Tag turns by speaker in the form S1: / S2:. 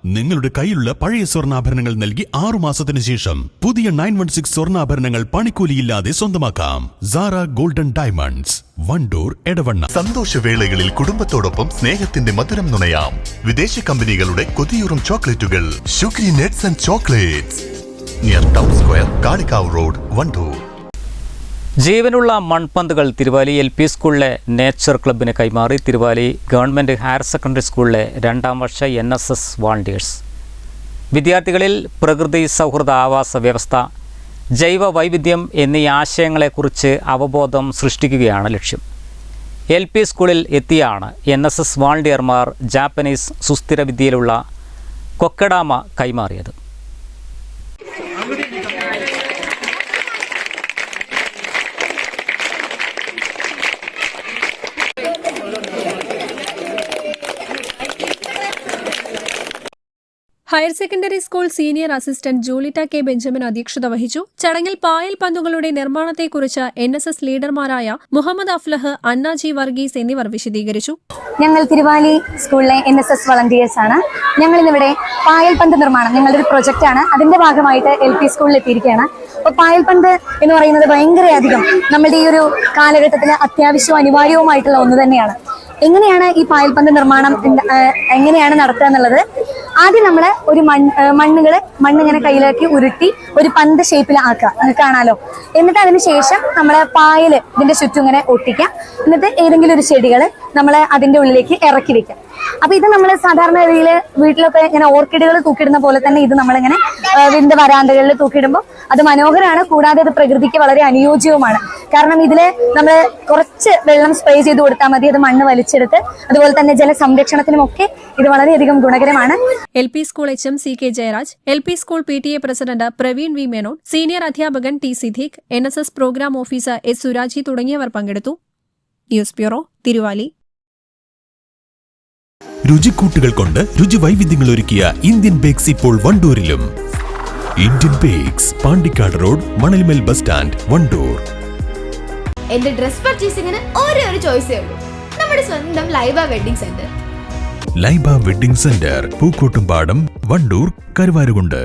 S1: നിങ്ങളുടെ കയ്യിലുള്ള പഴയ സ്വർണ്ണാഭരണങ്ങൾ നൽകി 6 മാസത്തിന് ശേഷം പുതിയ 916 സ്വർണ്ണാഭരണങ്ങൾ പണിക്കൂലിയില്ലാതെ സ്വന്തമാക്കാം. Sara golden diamonds, Wandoor, Edavanna.
S2: സന്തോഷവേളകളിൽ കുടുംബത്തോടൊപ്പം സ്നേഹത്തിന്റെ മധുരം നുണയാം. വിദേശ കമ്പനികളുടെ കൊതിയൂറും ചോക്ലേറ്റുകൾ ഷുഗ്രി നെറ്റ്സ് and chocolates, near town square, Kalikavu road, Wandoor.
S3: ജീവനുള്ള മൺപന്തുകൾ തിരുവാലി LP സ്കൂളിലെ നേച്ചർ ക്ലബിന് കൈമാറി തിരുവാലി ഗവൺമെൻറ് ഹയർ സെക്കൻഡറി സ്കൂളിലെ 2ാം വർഷ NSS വോളണ്ടിയേഴ്സ്. വിദ്യാർത്ഥികളിൽ പ്രകൃതി സൗഹൃദ ആവാസ വ്യവസ്ഥ, ജൈവ വൈവിധ്യം എന്നീ ആശയങ്ങളെക്കുറിച്ച് അവബോധം സൃഷ്ടിക്കുകയാണ് ലക്ഷ്യം. LP സ്കൂളിൽ എത്തിയാണ് NSS വോളണ്ടിയർമാർ ജാപ്പനീസ് സുസ്ഥിര വിദ്യയിലുള്ള കൊക്കഡാമ കൈമാറിയത്.
S4: Higher secondary school senior assistant Julitta K Benjamin അധ്യക്ഷത വഹിച്ചു. ചടങ്ങിൽ പായൽ പന്തുകളുടെ നിർമ്മാണത്തെക്കുറിച്ച് NSS ലീഡർമാരായ മുഹമ്മദ് അഫ്ലഹ്, അന്നാജി വർഗീസ് എന്നിവർ വിശദീകരിച്ചു.
S5: ഞങ്ങൾ തിരുവാലി സ്കൂളിലെ NSS വളണ്ടിയേഴ്സ് ആണ്. ഞങ്ങൾ ഇന്നിവിടെ പായൽ പന്ത് നിർമ്മാണം ഞങ്ങളുടെ ഒരു പ്രൊജക്റ്റ് ആണ്. അതിന്റെ ഭാഗമായിട്ട് LP സ്കൂളിൽ എത്തിയിരിക്കുകയാണ്. അപ്പോൾ പായൽ പന്ത് എന്ന് പറയുന്നത് ഭയങ്കരയധികം നമ്മുടെ ഈ ഒരു കാലഘട്ടത്തിൽ അത്യാവശ്യവും അനിവാര്യവുമായിട്ടുള്ള ഒന്ന് തന്നെയാണ്. എങ്ങനെയാണ് ഈ പായൽപന്ത് നിർമ്മാണം എങ്ങനെയാണ് നടത്തുക എന്നുള്ളത്, ആദ്യം നമ്മൾ ഒരു മണ്ണിങ്ങനെ കയ്യിലാക്കി ഉരുട്ടി ഒരു പന്ത് ഷേപ്പിൽ ആക്കുക, നിങ്ങൾക്ക് കാണാലോ. എന്നിട്ട് അതിന് ശേഷം നമ്മൾ പായൽ ഇതിന്റെ ചുറ്റും ഇങ്ങനെ ഒട്ടിക്കുക. എന്നിട്ട് ഏതെങ്കിലും ഒരു ചെടികൾ നമ്മൾ അതിന്റെ ഉള്ളിലേക്ക് ഇറക്കി വെക്കുക. അപ്പൊ ഇത് നമ്മൾ സാധാരണ രീതിയിൽ വീട്ടിലൊക്കെ ഇങ്ങനെ ഓർക്കിഡുകൾ തൂക്കിയിടുന്ന പോലെ തന്നെ ഇത് നമ്മളിങ്ങനെ വീടിന്റെ വരാന്തകളിൽ തൂക്കിയിടുമ്പോൾ അത് മനോഹരമാണ്. കൂടാതെ അത് പ്രകൃതിക്ക് വളരെ അനുയോജ്യവുമാണ്. കാരണം ഇതില് നമ്മൾ കുറച്ച് വെള്ളം സ്പ്രേ ചെയ്ത് കൊടുത്താൽ മതി, അത് മണ്ണ് വലിച്ചെടുത്ത്. അതുപോലെ തന്നെ ജലസംരക്ഷണത്തിനുമൊക്കെ ഇത് വളരെയധികം ഗുണകരമാണ്.
S4: LP school HM CK Jayaraj, LP school PTA president Praveen V Menon, senior അധ്യാപകൻ T Siddique, NSS programme officer S Suraji തുടങ്ങിയവർ പങ്കെടുത്തു. News bureau, Thiruvali.
S1: രുചിക്കൂട്ടുകൾ കൊണ്ട് രുചി വൈവിധ്യങ്ങൾ ഒരുക്കിയ ഇന്ത്യൻ ബേക്സ് ഇപ്പോൾ വണ്ടൂരിലും. Indian bakes, Pandikkad road, Manalmel bus stand, Wandoor.
S6: എന്റെ ഡ്രസ് പർച്ചേസിംഗിന് ഒരേ ഒരു ചോയ്സേ ഉള്ളൂ, നമ്മുടെ സ്വന്തം Laiba wedding centre.
S1: Laiba wedding centre, Pookkottumpadam, Wandoor, Karuvarakundu.